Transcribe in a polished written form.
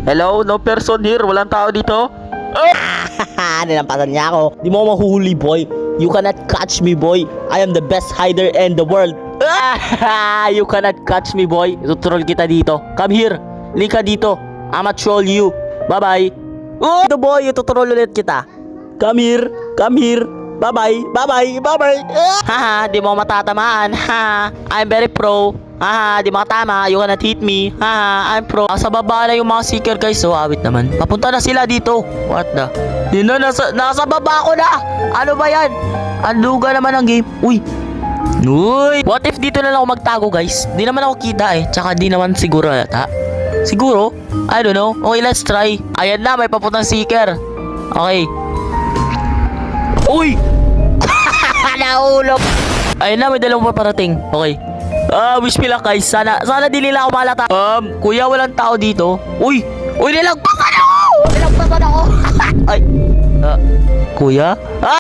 Hello? No person here? Walang tao dito? Nilampasan niya ako. Di mo mahuhuli, boy. You cannot catch me, boy. I am the best hider in the world. You cannot catch me, boy. Tutrol kita dito. Come here. Lika dito. I'ma troll you. Bye-bye. Ito, boy. Tutrol ulit kita. Come here. Come here. Bye-bye. Bye-bye. Bye-bye. Haha, di mo matatamaan. Ha. I'm very pro. Haha, di makatama. You cannot hit me. Haha, I'm pro. Nasa baba na yung mga seeker, guys. So, awit naman. Papunta na sila dito. What the? Di na, nasa baba ko na. Ano ba yan? Ang luga naman ang game. Uy. Uy. What if dito na lang ako magtago, guys? Di naman ako kita eh. Tsaka di naman siguro yata. Siguro? I don't know. Okay, let's try. Ayan na, may papuntang seeker. Okay. Uy! Naulog. Ayun na, may dalawang paparating. Okay. Wish me luck, guys. Sana di nila ako malata. Kuya, walang tao dito. Uy! Uy, nilagpasan ako! Nilagpasan ako! Ay. Kuya?